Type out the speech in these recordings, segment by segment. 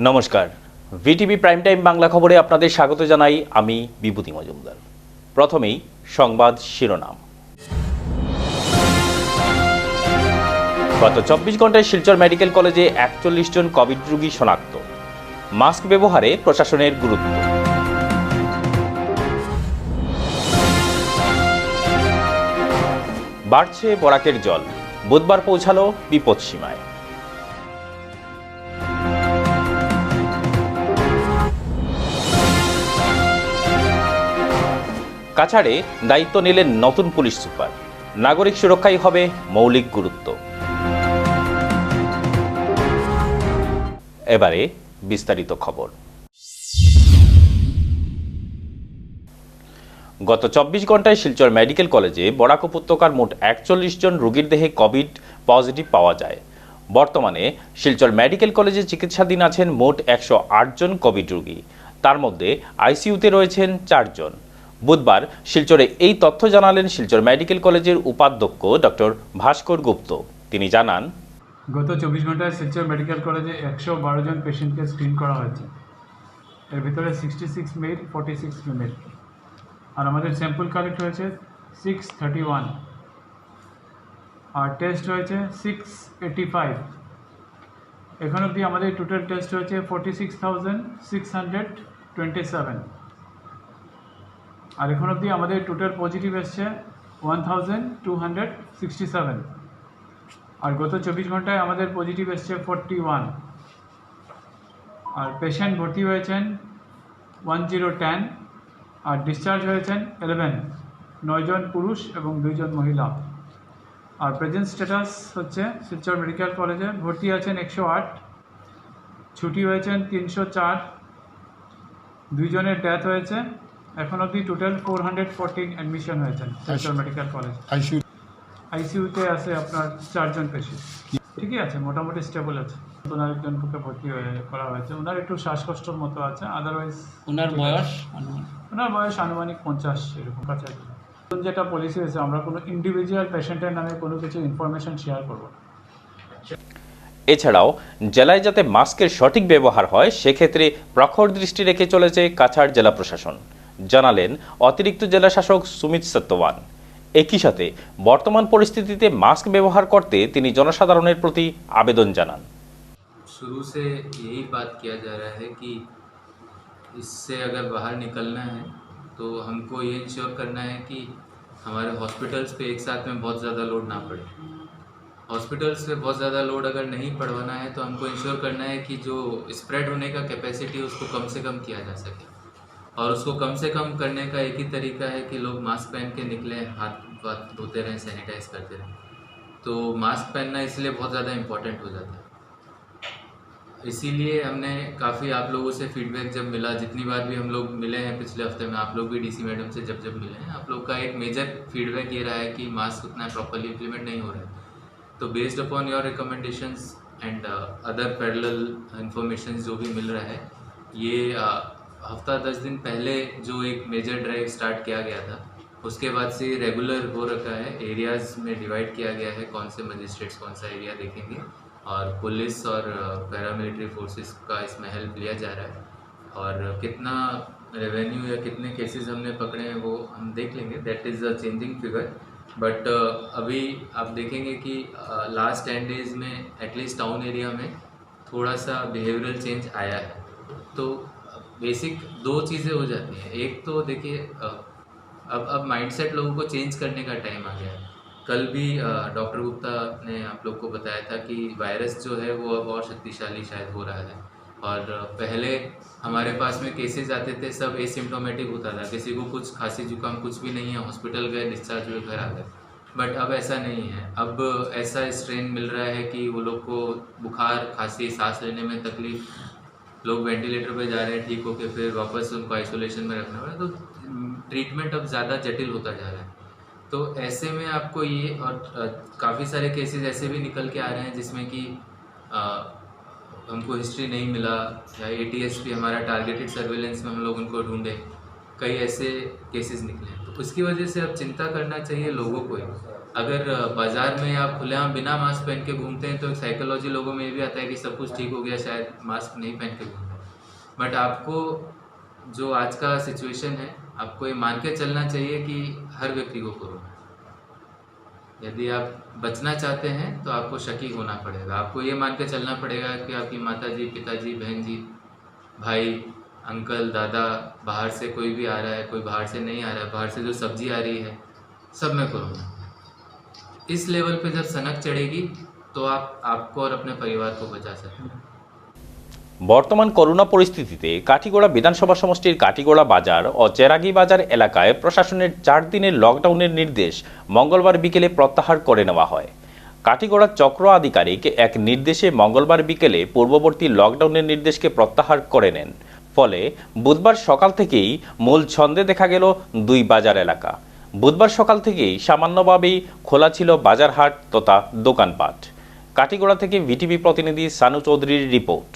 নমস্কার, VTV prime time Bangla খবরে আপনাদের স্বাগত জানাই। আমি বিভূতি মজুমদার। প্রথমেই সংবাদ শিরোনাম। গত 24 ঘন্টায় শিলচর মেডিকেল কলেজে 41 জন কোভিড রোগী শনাক্ত। মাস্ক ব্যবহারে প্রশাসনের গুরুত্ব। বাড়ছে বরাকের জল, বুধবার পৌঁছালো বিপদসীমায়। কাছাড়ে দায়িত্ব নিলেন নতুন পুলিশ সুপার। নাগরিক সুরক্ষাই হবে মৌলিক গুরুত্ব। এবারে বিস্তারিত খবর। গত 24 ঘন্টায় শিলচর মেডিকেল কলেজে বরাক উপত্যকার মোট 41 জন রোগীর দেহে কোভিড পজিটিভ পাওয়া যায়। বর্তমানে শিলচর মেডিকেল কলেজে চিকিৎসাধীন আছেন মোট 108 জন কোভিড রোগী। তার মধ্যে আইসিইউতে রয়েছেন 4 জন। বুধবার শিলচরে এই তথ্য জানালেন শিলচর মেডিকেল কলেজের উপাধ্যক্ষ ডক্টর ভাস্কর গুপ্ত। তিনি জানান, গত 24 ঘন্টায় শিলচর মেডিকেল কলেজে 112 জন পেশেন্টকে স্ক্রিন করা হয়েছে। এর ভিতরে 66 মেল, 46 ফিমেল। আর আমাদের স্যাম্পল কালেক্ট হয়েছে 631, আর টেস্ট হয়েছে 685। এখন অবধি আমাদের টোটাল টেস্ট হয়েছে 46,627। আর এখন অবধি আমাদের টোটাল পজিটিভ এসছে 1,267। আর গত 24 ঘন্টায় আমাদের পজিটিভ এসছে 41। আর পেশেন্ট ভর্তি হয়েছেন 1010, আর ডিসচার্জ হয়েছেন 11, 9 জন পুরুষ এবং 2 জন মহিলা। আর প্রেজেন্ট স্ট্যাটাস হচ্ছে শিলচর মেডিকেল কলেজে ভর্তি আছেন 108, ছুটি হয়েছেন 304, 2 জনের ডেথ হয়েছে। এখন অবধি টোটাল 414 অ্যাডমিশন হয়েছেন শিলচর মেডিকেল কলেজ। আইসিইউতে আছে আপনার 4 জন পেশেন্ট। ঠিকই আছে, মোটামুটি স্টেবল আছে। ওনার একজনকে ভর্তি করা হয়েছে। ওনার একটু শ্বাসকষ্টর মতো আছে, আদারওয়াইজ ওনার বয়স আনুমানিক 50 এরকম কাছাকাছি। যেটা পলিসি হয়েছে, আমরা কোনো ইন্ডিভিজুয়াল পেশেন্টের নামে কোনো কিছু ইনফরমেশন শেয়ার করব না। এছাড়াও জেলায় যাতে মাস্কের সঠিক ব্যবহার হয় সেক্ষেত্রে প্রখর দৃষ্টি রেখে চলেছে কাছাড় জেলা প্রশাসন, জানালেন অতিরিক্ত জেলা শাসক সুমিত সত্যবান। একই সাথে বর্তমান পরিস্থিতিতে মাস্ক ব্যবহার করতে তিনি জনসাধারণের প্রতি আবেদন জানান। शुरू से यही बात किया जा रहा है कि इससे अगर बाहर निकलना है तो हमको ये इंश्योर करना है कि हमारे हॉस्पिटल्स पे एक साथ में बहुत ज़्यादा लोड ना पड़े। हॉस्पिटल्स पे बहुत ज़्यादा लोड अगर नहीं पड़वाना है तो हमको इंश्योर करना है कि जो स्प्रेड होने का कैपेसिटी उसको कम से कम किया जा सके। और उसको कम से कम करने का एक ही तरीका है कि लोग मास्क पहन के निकलें, हाथ धोते रहें, सैनिटाइज करते रहें। तो मास्क पहनना इसलिए बहुत ज़्यादा इम्पॉर्टेंट हो जाता है। इसीलिए हमने काफ़ी आप लोगों से फीडबैक जब मिला, जितनी बार भी हम लोग मिले हैं पिछले हफ्ते में, आप लोग भी डीसी मैडम से जब मिले हैं, आप लोग का एक मेजर फीडबैक ये रहा है कि मास्क उतना प्रॉपर्ली इम्प्लीमेंट नहीं हो रहा है। तो based upon your recommendations and other parallel information जो भी मिल रहा है, ये हफ्ता 10 दिन पहले जो एक मेजर ड्राइव स्टार्ट किया गया था, उसके बाद से रेगुलर हो रखा है। एरियाज़ में डिवाइड किया गया है, कौन से मजिस्ट्रेट्स कौन सा एरिया देखेंगे, और पुलिस और पैरामिलिट्री फोर्सेस का इसमें हेल्प लिया जा रहा है। और कितना रेवेन्यू या कितने केसेस हमने पकड़े हैं वो हम देख लेंगे, that is a changing figure. But अभी आप देखेंगे कि लास्ट 10 डेज़ में एटलीस्ट टाउन एरिया में थोड़ा सा बिहेवियरल चेंज आया है। तो बेसिक 2 चीज़ें हो जाती हैं। एक तो देखिए, अब माइंडसेट लोगों को चेंज करने का टाइम आ गया है। कल भी डॉक्टर गुप्ता ने आप लोग को बताया था कि वायरस जो है वो अब और शक्तिशाली शायद हो रहा है। और पहले हमारे पास में केसेस आते थे, सब एसिम्प्टोमेटिक होता था, किसी को कुछ खांसी जुकाम कुछ भी नहीं है, हॉस्पिटल गए, डिस्चार्ज हुए, घर आ गए। बट अब ऐसा नहीं है। अब ऐसा स्ट्रेन मिल रहा है कि वो लोग को बुखार, खांसी, सांस लेने में तकलीफ, लोग वेंटिलेटर पे जा रहे हैं, ठीक होके फिर वापस उनको आइसोलेशन में रखना पड़ा। तो ट्रीटमेंट अब ज़्यादा जटिल होता जा रहा है। तो ऐसे में आपको ये, और काफ़ी सारे केसेस ऐसे भी निकल के आ रहे हैं जिसमें कि हमको हिस्ट्री नहीं मिला, या ATS भी हमारा टारगेटेड सर्वेलेंस में हम लोग उनको ढूंढे, कई ऐसे केसेस निकले। तो उसकी वजह से अब चिंता करना चाहिए लोगों को ही। अगर बाजार में आप खुलेआम बिना मास्क पहन के घूमते हैं तो साइकोलॉजी लोगों में भी आता है कि सब कुछ ठीक हो गया, शायद मास्क नहीं पहन के घूम रहे। बट आपको जो आज का सिचुएशन है, आपको ये मान के चलना चाहिए कि हर व्यक्ति को कोरोना है। यदि आप बचना चाहते हैं तो आपको शकी होना पड़ेगा। आपको ये मान के चलना पड़ेगा कि आपकी माताजी, पिताजी, बहन जी, भाई, अंकल, दादा, बाहर से कोई भी आ रहा है, कोई बाहर से नहीं आ रहा है, बाहर से जो सब्जी आ रही है, सब में कोरोना। इस लेवल पे जब सनक चढ़ेगी तो आप आपको और अपने परिवार को बचा सकते हैं। বর্তমান করোনা পরিস্থিতিতে কাঠিগড়া বিধানসভা সমষ্টির কাঠিগড়া বাজার ও চেরাগি বাজার এলাকায় প্রশাসনের 4 দিনের লকডাউনের নির্দেশ মঙ্গলবার বিকেলে প্রত্যাহার করে নেওয়া হয়। কাঠিগড়া চক্র আধিকারিক এক নির্দেশে মঙ্গলবার বিকেলে পূর্ববর্তী লকডাউনের নির্দেশকে প্রত্যাহার করে নেন। ফলে বুধবার সকাল থেকেই মূল ছন্দে দেখা গেল দুই বাজার এলাকা। বুধবার সকাল থেকেই সামান্যভাবেই খোলা ছিল বাজারহাট তথা দোকানপাট। কাঠিগড়া থেকে ভিটিভি প্রতিনিধি সানু চৌধুরীর রিপোর্ট।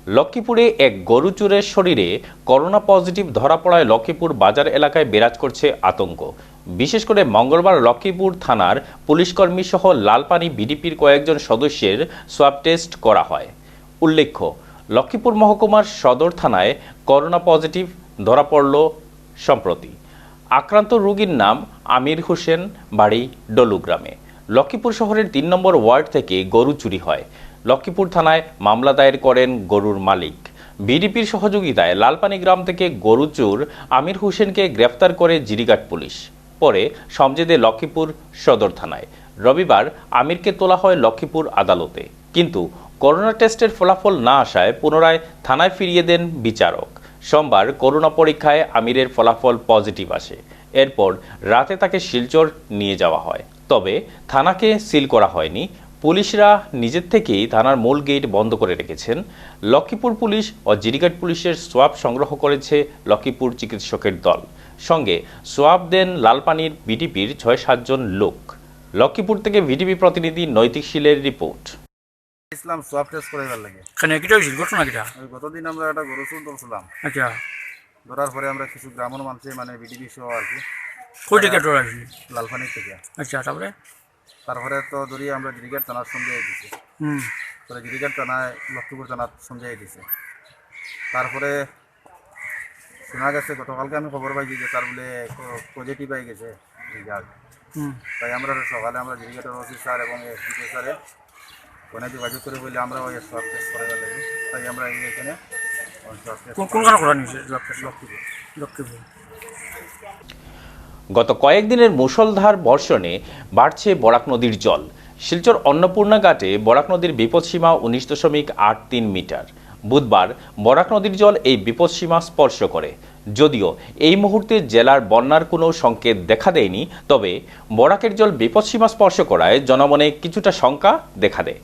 লক্ষ্মীপুরে এক গরু চোরের শরীরে করোনা পজিটিভ ধরা পড়ায় লক্ষ্মীপুর বাজার এলাকায় বিরাজ করছে আতঙ্ক। বিশেষ করে মঙ্গলবার লক্ষ্মীপুর থানার পুলিশকর্মী সহ লালপানি বিডিপির কয়েকজন সদস্যের সোয়াব টেস্ট করা হয়। উল্লেখ্য, লক্ষ্মীপুর মহকুমার সদর থানায় করোনা পজিটিভ ধরা পড়ল সম্প্রতি। আক্রান্ত রোগীর নাম আমির হোসেন, বাড়ি ডলুগ্রামে। লক্ষ্মীপুর শহরের 3 নম্বর ওয়ার্ড থেকে গরু চুরি হয়। লক্ষ্মীপুর থানায় মামলা দায়ের করেন গরুর মালিক। বিডিপির সহযোগিতায় লালপানি গ্রাম থেকে গরু চোর আমির হোসেনকে গ্রেফতার করে জিরিঘাট পুলিশ। পরে সমঝেদে লক্ষ্মীপুর সদর থানায়। রবিবার আমিরকে তোলা হয় লক্ষ্মীপুর আদালতে, কিন্তু করোনা টেস্টের ফলাফল না আসায় পুনরায় থানায় ফিরিয়ে দেন বিচারক। সোমবার করোনা পরীক্ষায় আমিরের ফলাফল পজিটিভ আসে। এরপর রাতে তাকে শিলচর নিয়ে যাওয়া হয়। তবে থানাকে সিল করা হয়নি। পুলিশরা নিজের থেকেই থানার মূল গেট বন্ধ করে রেখেছেন। লক্ষ্মীপুর পুলিশ ও জিরিঘাট পুলিশের সোয়াব সংগ্রহ করেছে লক্ষ্মীপুর চিকিৎসকের দল। সঙ্গে সোয়াব দেন লালপানির বিডিপির 6-7 জন লোক। লক্ষ্মীপুর থেকে ভিটিভি প্রতিনিধি নৈতিক শীলের রিপোর্ট। ইসলাম সোয়াব টেস্ট করাইবার লাগে। কেন কিটা হয়েছিল ঘটনা কিটা? ওই গতদিন আমরা একটা গরু চুর ধরছিলাম। আচ্ছা, ধরার পরে আমরা কিছু গ্রামের মানুষে মানে বিডিবি সহ আর কি কই থেকে তোরা আসলি? লালপানি থেকে। আচ্ছা, তারপরে তো ধরি আমরা জিরিঘাট থানার সন্দেহ দিছি। পরে জিরিঘাট থানায় লক্ষ্মীপুর থানার সন্দেহ দিছে। তারপরে শোনা গেছে গতকালকে আমি খবর পাইছি যে তার বলে পজিটিভ হয়ে গেছে রেজাল্ট। তাই আমরা সকালে আমরা জিরিঘাটের ওসি স্যার এবং এসডিপি স্যারে ফোনে যোগাযোগ করে বলে আমরা ওই সোয়াব টেস্ট করাইবার লাগে। তাই আমরা এখানে সোয়াব টেস্ট কোনখানে করা নিয়েছে? লক্ষ্মীপুর। গত কয়েকদিনের মুষলধার বর্ষণে বাড়ছে বরাক নদীর জল। শিলচর অন্নপূর্ণা ঘাটে বরাক নদীর বিপদসীমা 19.83 মিটার। বুধবার বরাক নদীর জল এই বিপদসীমা স্পর্শ করে। যদিও এই মুহূর্তে জেলার বন্যার কোনো সংকেত দেখা দেয়নি, তবে বরাকের জল বিপদসীমা স্পর্শ করায় জনমনে কিছুটা শঙ্কা দেখা দেয়।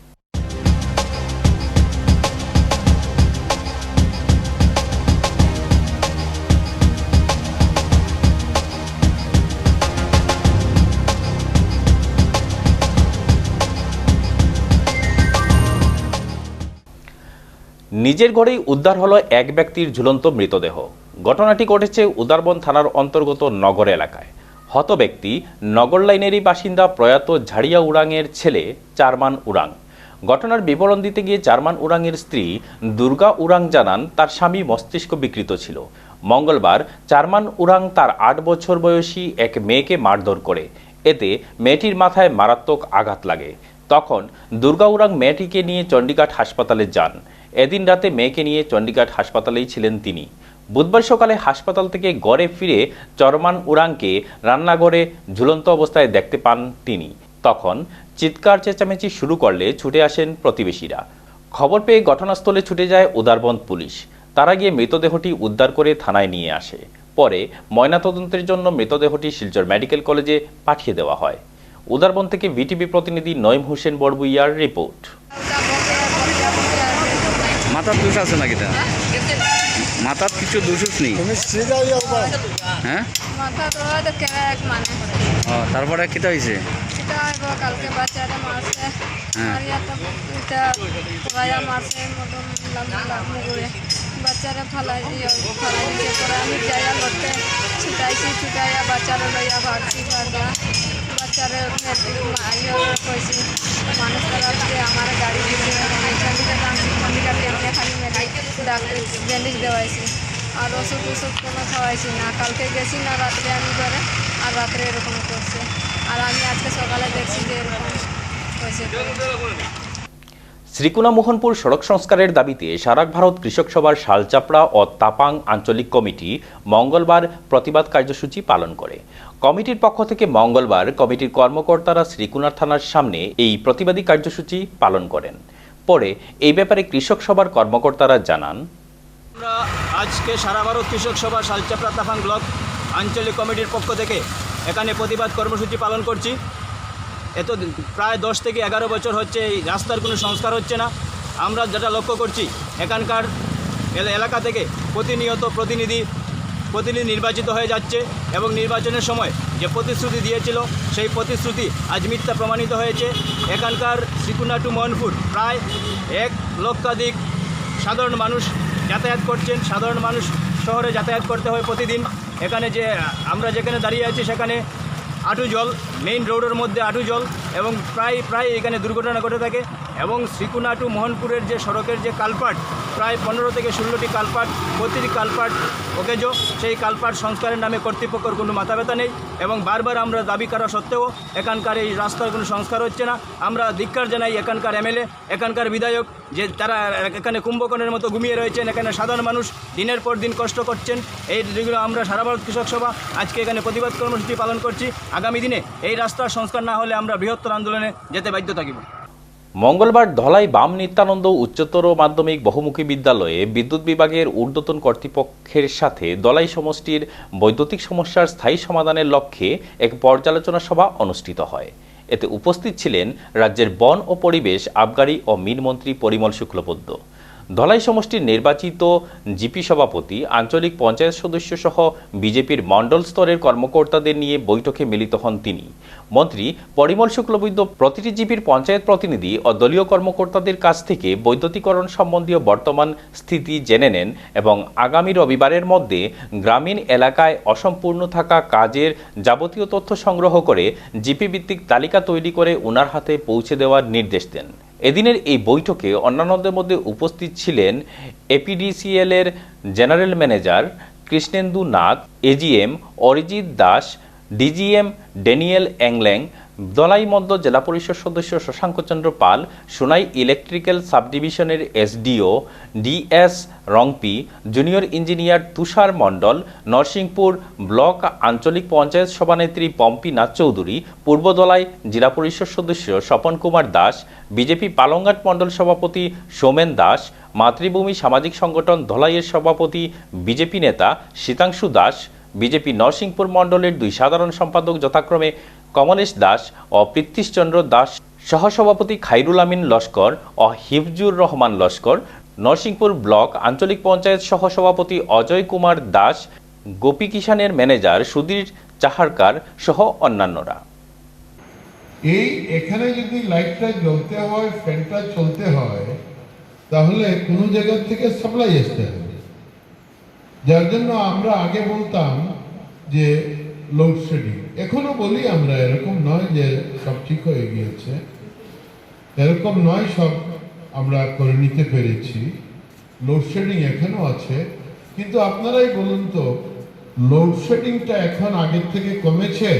নিজের ঘরেই উদ্ধার হলো এক ব্যক্তির ঝুলন্ত মৃতদেহ। ঘটনাটি ঘটেছে উদারবন থানার অন্তর্গত নগর এলাকায়। হত ব্যক্তি নগর লাইনেরই বাসিন্দা প্রয়াত ঝাড়িয়া উরাংয়ের ছেলে চারমান উরাং। ঘটনার বিবরণ দিতে গিয়ে চারমান উরাংয়ের স্ত্রী দুর্গা উরাং জানান তার স্বামী মস্তিষ্ক বিকৃত ছিল। মঙ্গলবার চারমান উরাং তার 8 বছর বয়সী এক মেয়েকে মারধর করে। এতে মেয়েটির মাথায় মারাত্মক আঘাত লাগে। তখন দুর্গা উরাং মেয়েটিকে নিয়ে চণ্ডীঘাট হাসপাতালে যান। এদিন রাতে মেয়েকে নিয়ে চণ্ডীঘাট হাসপাতালেই ছিলেন তিনি। বুধবার সকালে হাসপাতাল থেকে ঘরে ফিরে চারমান উরাংকে রান্নাঘরে ঝুলন্ত অবস্থায় দেখতে পান তিনি। তখন চিৎকার চেঁচামেচি শুরু করলে ছুটে আসেন প্রতিবেশীরা। খবর পেয়ে ঘটনাস্থলে ছুটে যায় উদারবন পুলিশ। তারা গিয়ে মৃতদেহটি উদ্ধার করে থানায় নিয়ে আসে। পরে ময়নাতদন্তের জন্য মৃতদেহটি শিলচর মেডিকেল কলেজে পাঠিয়ে দেওয়া হয়। উদারবন থেকে ভিটিভি প্রতিনিধি নঈম হোসেন বড়বুইয়ার রিপোর্ট। মাথার দোষ আছে নাকি তা মাথার কিছু দোষ নেই হ্যাঁ মাথা তো কেরা এক মানে ও তারপরে কিটা হয়েছে সেটা হইব কালকে বাচ্চারা মারছে হ্যাঁ। আর এটা রায়া মারছে মতন মুগুরে বাচ্চারা ফালাই দিয়েছে পরে আমি যাইয়া করতে ছুটাইয়া বাচ্চারা লইয়া ভাগছি ভাগা বাচ্চারা কইছি মানুষ তারা যে আমার গাড়ি দিয়েছে খালি মেলাই ডাক্তার ব্যান্ডেজ দেওয়াইছি আর ওষুধ কোনো খাওয়াইছি না কালকে গেছি না রাত্রে আমি ঘরে আর রাত্রে এরকম করছে আর আমি আজকে সকালে দেখছি যে এরকম হয়েছে শ্রীকুনা মোহনপুর সড়ক সংস্কারের দাবিতে সারা ভারত কৃষক সভার শালচাপড়া ও তাপাং আঞ্চলিক কমিটি মঙ্গলবার প্রতিবাদ কার্যসূচি পালন করে কমিটির পক্ষ থেকে মঙ্গলবার কমিটির কর্মকর্তারা শ্রীকুনা থানার সামনে এই প্রতিবাদী কার্যসূচি পালন করেন পরে এই ব্যাপারে কৃষক সভার কর্মকর্তারা জানান আমরা আজকে সারা ভারত কৃষক সভা শালচাপড়া তাফাং ব্লক আঞ্চলিক কমিটির পক্ষ থেকে এখানে প্রতিবাদ কর্মসূচি পালন করছি এত প্রায় 10 থেকে 11 বছর হচ্ছে এই রাস্তার কোনো সংস্কার হচ্ছে না আমরা যেটা লক্ষ্য করছি এখানকার এলাকা থেকে প্রতিনিয়ত প্রতিনিধি নির্বাচিত হয়ে যাচ্ছে এবং নির্বাচনের সময় যে প্রতিশ্রুতি দিয়েছিল সেই প্রতিশ্রুতি আজ মিথ্যা প্রমাণিত হয়েছে এখানকার শ্রীকুনা টু মোহনপুর প্রায় 1 লক্ষাধিক সাধারণ মানুষ যাতায়াত করছেন সাধারণ মানুষ শহরে যাতায়াত করতে হয় প্রতিদিন এখানে যে আমরা যেখানে দাঁড়িয়ে আছি সেখানে আঁটু জল মেইন রোডের মধ্যে আঁটু জল এবং প্রায় এখানে দুর্ঘটনা ঘটে থাকে এবং শ্রীকুনা টু মোহনপুরের যে সড়কের যে কালপাট প্রায় 15 থেকে 16টি কালপাট প্রতিটি কালপাট ওকেজো সেই কালপাট সংস্কারের নামে কর্তৃপক্ষের কোনো মাথা ব্যথা নেই এবং বারবার আমরা দাবি করা সত্ত্বেও এখানকার এই রাস্তার কোনো সংস্কার হচ্ছে না আমরা ধিক্কার জানাই এখানকার এমএলএ এখানকার বিধায়ক যে তারা এখানে কুম্ভকর্ণের মতো ঘুমিয়ে রয়েছেন এখানে সাধারণ মানুষ দিনের পর দিন কষ্ট করছেন এই যেগুলো আমরা সারা ভারত কৃষক সভা আজকে এখানে প্রতিবাদ কর্মসূচি পালন করছি আগামী দিনে এই রাস্তার সংস্কার না হলে আমরা বৃহত্তর আন্দোলনে যেতে বাধ্য থাকিব মঙ্গলবার ধলাই বাম নিত্যানন্দ উচ্চতর মাধ্যমিক বহুমুখী বিদ্যালয়ে বিদ্যুৎ বিভাগের ঊর্ধ্বতন কর্তৃপক্ষের সাথে ধলাই সমষ্টির বৈদ্যুতিক সমস্যার স্থায়ী সমাধানের লক্ষ্যে এক পর্যালোচনা সভা অনুষ্ঠিত হয় এতে উপস্থিত ছিলেন রাজ্যের বন ও পরিবেশ আবগারি ও মিনমন্ত্রী পরিমল শুক্লবৈদ্য ধলাই সমষ্টির নির্বাচিত জিপি সভাপতি আঞ্চলিক পঞ্চায়েত সদস্য সহ বিজেপির মণ্ডল স্তরের কর্মকর্তাদের নিয়ে বৈঠকে মিলিত হন তিনি মন্ত্রী পরিমল শুক্লবৈদ্য প্রতিটি জিপির পঞ্চায়েত প্রতিনিধি ও দলীয় কর্মকর্তাদের কাছ থেকে বৈদ্যুতিকরণ সম্বন্ধীয় বর্তমান স্থিতি জেনে নেন এবং আগামী রবিবারের মধ্যে গ্রামীণ এলাকায় অসম্পূর্ণ থাকা কাজের যাবতীয় তথ্য সংগ্রহ করে জিপি ভিত্তিক তালিকা তৈরি করে ওনার হাতে পৌঁছে দেওয়ার নির্দেশ দেন এদিনের এই বৈঠকে অন্যান্যদের মধ্যে উপস্থিত ছিলেন এপিডিসিএল এর general manager Krishnendu Nath AGM Arijit Das DGM Daniel Anglang Dhalai মধ্য জেলা পরিষদ সদস্য শশাঙ্কচন্দ্র পাল সোনাই ইলেকট্রিক্যাল সাবডিভিশনের SDO DS Rangpi junior engineer Tushar Mondal Narsingpur block আঞ্চলিক পঞ্চায়েত সভানেত্রী পম্পি নাথ চৌধুরী পূর্ব ধলাই জেলা পরিষদ সদস্য স্বপন কুমার দাস বিজেপি পালংঘাট মণ্ডল সভাপতি সৌমেন দাস মাতৃভূমি সামাজিক সংগঠন ধলাইয়ের সভাপতি বিজেপি নেতা শীতাংশু দাস বিজেপি নরসিংপুর মণ্ডলের 2 সাধারণ সম্পাদক যথাক্রমে কমলেশ দাস ও পৃথ্বীশচন্দ্র দাস সহসভাপতি খাইরুল আমিন লস্কর ও হিফজুর রহমান লস্কর নরসিংপুর ব্লক আঞ্চলিক পঞ্চায়েত সহসভাপতি অজয় কুমার দাস গোপী কিষানের ম্যানেজার সুধীর চাহারকার সহ অন্যান্যরা এই এখানে যদি লাইটটা জ্বলতে হয় ফ্যানটা চলতে হয় তাহলে কোনো জায়গা থেকে সাপ্লাই আসতে হবে যার জন্য আমরা আগে বলতাম যে লোডশেডিং এখনো বলি আমরা এরকম নয় যে সব ঠিক হয়ে গিয়েছে এরকম নয় সব আমরা করে নিতে পেরেছি লোডশেডিং এখনো আছে কিন্তু আপনারাই বলুন তো লোডশেডিংটা এখন আগের থেকে কমেছে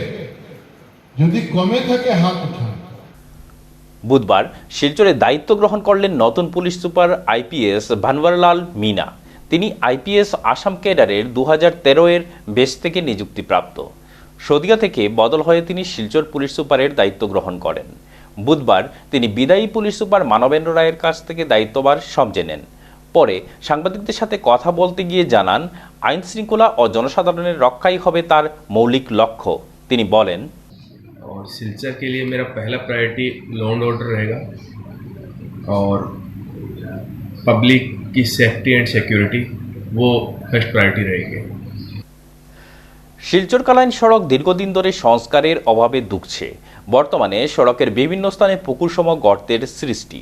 যদি কমে থাকে হাত উঠান বুধবার শিলচরে দায়িত্ব গ্রহণ করলেন নতুন police super IPS Bhanwarlal Meena তিনি আইপিএস আসাম ক্যাডারের 2013 বেস থেকে নিযুক্তিপ্রাপ্ত সদিয়া থেকে বদল হয়ে তিনি শিলচর পুলিশ সুপারের দায়িত্ব গ্রহণ করেন বুধবার তিনি বিদায়ী পুলিশ সুপার মানবেন্দ্র রায়ের কাছ থেকে দায়িত্বভার সমঝে নেন পরে সাংবাদিকদের সাথে কথা বলতে গিয়ে জানান আইন শৃঙ্খলা ও জনসাধারণের রক্ষাই হবে তার মৌলিক লক্ষ্য তিনি বলেন और सिलचर के लिए मेरा पहला प्रायोरिटी लॉ एंड ऑर्डर रहेगा और पब्लिक की सेफ्टी एंड सिक्योरिटी वो फर्स्ट प्रायोरिटी रहेगी। শিলচর কালাইন সড়ক দীর্ঘদিন ধরে সংস্কারের অভাবে দুঃখছে। বর্তমানে সড়কের বিভিন্ন স্থানে পুকুরসম গর্তের সৃষ্টি,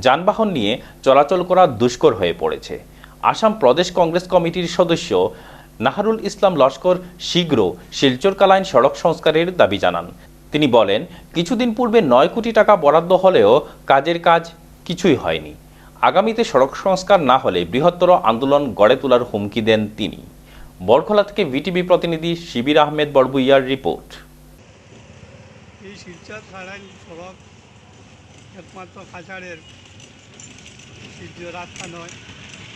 যানবাহন নিয়ে চলাচল করা দুষ্কর হয়ে পড়েছে। আসাম প্রদেশ কংগ্রেস কমিটির সদস্য নাহারুল ইসলাম লস্কর শীঘ্র শিলচর কালাইন সড়ক সংস্কারের দাবি জানান। তিনি বলেন, কিছুদিন পূর্বে 9 কোটি টাকা বরাদ্দ হলেও কাজের কাজ কিছুই হয়নি। আগামীতে সড়ক সংস্কার না হলে বৃহত্তর আন্দোলন গড়ে তোলার হুমকি দেন তিনি। বরখলা থেকে ভিটিভি প্রতিনিধি শিবির আহমেদ বড়বুইয়ার রিপোর্ট। এই শিলচর কালাইন সড়ক একমাত্র কাছাড়ের রাস্তা নয়,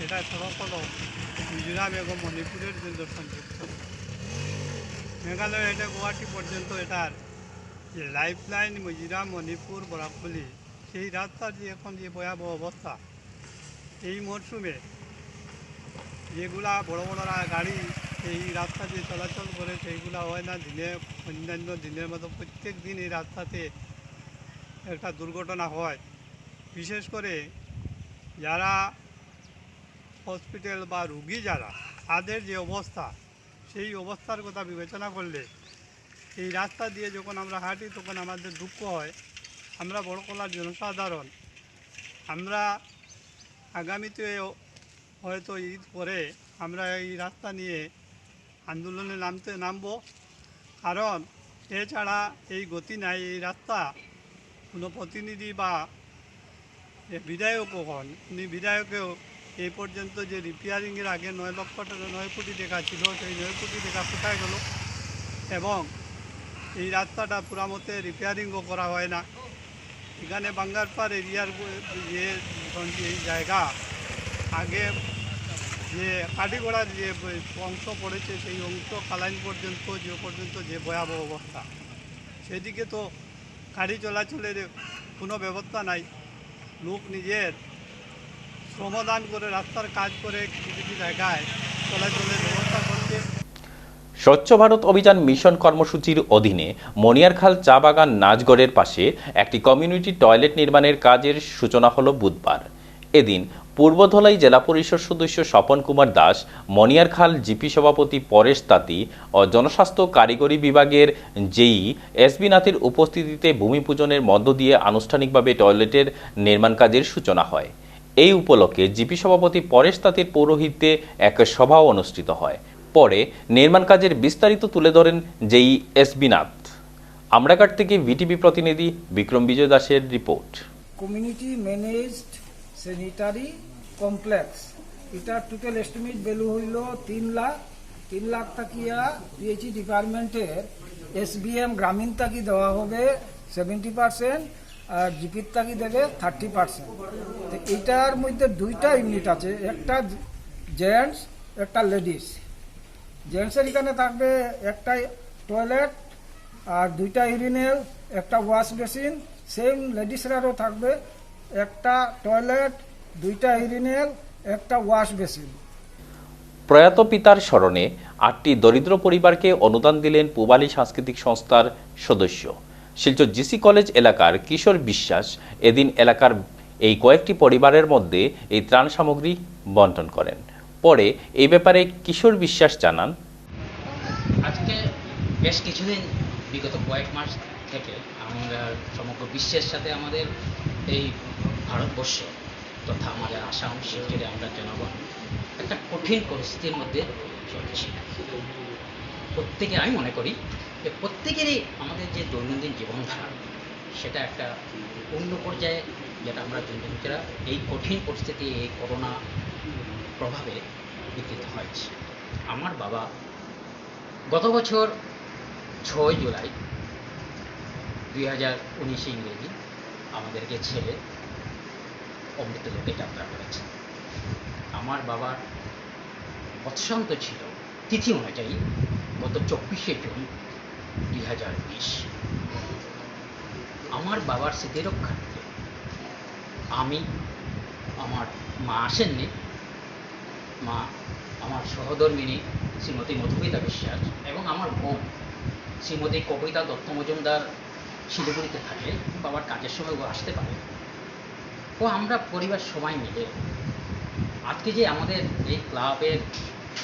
এটা সড়ক হলো মিজোরাম এবং মণিপুরের জন্য সংযুক্ত। মেঘালয় এটা গুয়াহাটি পর্যন্ত এটার যে লাইফ লাইন মিজোরাম মণিপুর বরাকলি, সেই রাস্তার যে এখন যে ভয়াবহ অবস্থা, এই মরশুমে যেগুলা বড় বড় গাড়ি এই রাস্তা দিয়ে চলাচল করে সেইগুলা হয় না। দিনে অন্যান্য দিনের মতো প্রত্যেক দিন এই রাস্তাতে একটা দুর্ঘটনা হয়। বিশেষ করে যারা হসপিটাল বা রুগী যারা, তাদের যে অবস্থা, সেই অবস্থার কথা বিবেচনা করলে এই রাস্তা দিয়ে যখন আমরা হাঁটি তখন আমাদের দুঃখ হয়। আমরা বড়কলার জনসাধারণ, আমরা আগামীতে হয়তো ঈদ পরে আমরা এই রাস্তা নিয়ে আন্দোলনে নামব, কারণ এছাড়া এই গতি নাই। এই রাস্তা কোনো প্রতিনিধি বা বিধায়কও হন, উনি বিধায়কেও এই পর্যন্ত যে রিপেয়ারিংয়ের আগে 9 কোটি টাকা ছিল, সেই 9 কোটি টাকা কোথায় গেল, এবং এই রাস্তাটা পুরামতে রিপেয়ারিংও করা হয় না। এখানে বাঙ্গারপাড় এরিয়ার যে জায়গা আগে যে কাঠিগোড়ার যে অংশ পড়েছে, সেই অংশ কালাইন পর্যন্ত যে ভয়াবহ অবস্থা, সেদিকে তো গাড়ি চলাচলের কোনো ব্যবস্থা নাই। লোক নিজের শ্রমদান করে রাস্তার কাজ করে কিছু কিছু জায়গায় চলাচলের ব্যবস্থা করছে। স্বচ্ছ ভারত অভিযান মিশন কর্মসূচির অধীনে মনিয়ারখাল চা বাগান নাচগড়ের পাশে একটি কমিউনিটি টয়লেট নির্মাণের কাজের সূচনা হলো বুধবার। এদিন পূর্বধলাই জেলা পরিষদ সদস্য স্বপন কুমার দাস, মনিয়ারখাল জিপি সভাপতি পরেশ তাঁতি ও জনস্বাস্থ্য কারিগরি বিভাগের জেই এসবি নাথের উপস্থিতিতে ভূমি পূজনের মধ্য দিয়ে আনুষ্ঠানিকভাবে টয়লেটের নির্মাণ কাজের সূচনা হয়। এই উপলক্ষে জিপি সভাপতি পরেশ তাঁতির পৌরোহিত্যে এক সভাও অনুষ্ঠিত হয়। পরে নির্মাণ কাজের বিস্তারিত তুলে ধরেন জেই এসবি নাথ। আমরাঘাট থেকে ভিটিভি প্রতিনিধি বিক্রম বিজয় দাসের report. Community managed sanitary complex, এটা টোটাল এস্টিমেট ভ্যালু হইল 3 লাখ টাকিয়া পিএইচই ডিপার্টমেন্টের এসবিএম গ্রামীণ তাকি দেওয়া হবে 70%, আর জিপির তাকি দেবে 30%। তো এইটার মধ্যে 2টা ইউনিট আছে, একটা জেন্টস একটা লেডিস। জেন্টসের এখানে থাকবে একটা টয়লেট আর 2টা ইউরিনেল, একটা ওয়াশ বেসিন। সেম লেডিসরারও থাকবে একটা টয়লেট, 2টা ইউরিনেল, একটা ওয়াশ বেসিন। প্রয়াত পিতার স্মরণে 8টি দরিদ্র পরিবারকে অনুদান দিলেন পূবালী সাংস্কৃতিক সংস্থার সদস্য। শিলচর জিসি কলেজ এলাকার কিশোর বিশ্বাস এদিন এলাকার এই কয়েকটি পরিবারের মধ্যে এই ত্রাণ সামগ্রী বন্টন করেন। পরে এই ব্যাপারে কিশোর বিশ্বাস জানান, আজকে বেশ কিছুদিন বিগত কয়েক মাস থেকে আমরা সমগ্র বিশ্বের সাথে আমাদের এই ভারতবর্ষ তথা আমাদের আসাম শিলচরে আমরা জনগণ একটা কঠিন পরিস্থিতির মধ্যে চলছি। প্রত্যেকে, আমি মনে করি যে প্রত্যেকেরই আমাদের যে দৈনন্দিন জীবনধারা, সেটা একটা অন্য পর্যায়ে, যেটা আমরা দৈনন্দিনরা এই কঠিন পরিস্থিতি, এই করোনা প্রভাবে বিকৃত হয়েছে। আমার বাবা গত বছর 6 জুলাই 2019 ইংরেজি আমাদেরকে ছেড়ে অমৃত লোকে যাত্রা করেছে। আমার বাবার বৎসান্ত ছিল তিথি অনুযায়ী গত 24শে জুন 2020। আমার বাবার স্মৃতি রক্ষার্থে আমি, আমার মা আসেননি, মা আমার সহধর্মিনী শ্রীমতী মধুমিতা বিশ্বাস এবং আমার বোন শ্রীমতী কবিতা দত্ত মজুমদার শিলিগুড়িতে থাকে, বাবার কাজের সময় ও আসতে পারে। ও আমরা পরিবার সবাই মিলে আজকে যে আমাদের এই ক্লাবের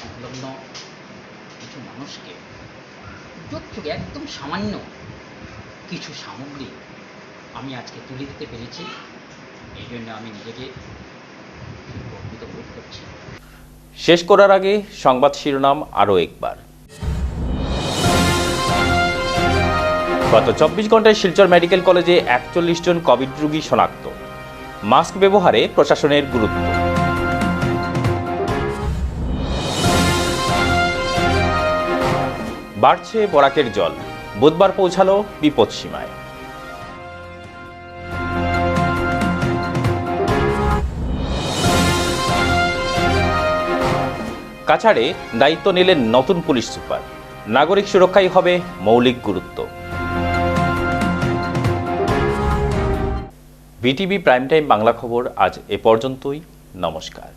সংলগ্ন কিছু মানুষকে যৌথকে একদম সামান্য কিছু সামগ্রী আমি আজকে তুলে দিতে পেরেছি, এই জন্য আমি নিজেকে গর্বিত বোধ করছি। শেষ করার আগে সংবাদ শিরোনাম আরও একবার। গত 24 ঘন্টায় শিলচর মেডিকেল কলেজে 41 জন কোভিড রোগী শনাক্ত। মাস্ক ব্যবহারে প্রশাসনের গুরুত্ব। বাড়ছে বরাকের জল, বুধবার পৌঁছালো বিপদসীমায়। কাছাড়ে দায়িত্ব নিলেন নতুন পুলিশ সুপার। নাগরিক সুরক্ষাই হবে মৌলিক গুরুত্ব। বিটিভি প্রাইম টাইম বাংলা খবর আজ এ পর্যন্তই। নমস্কার।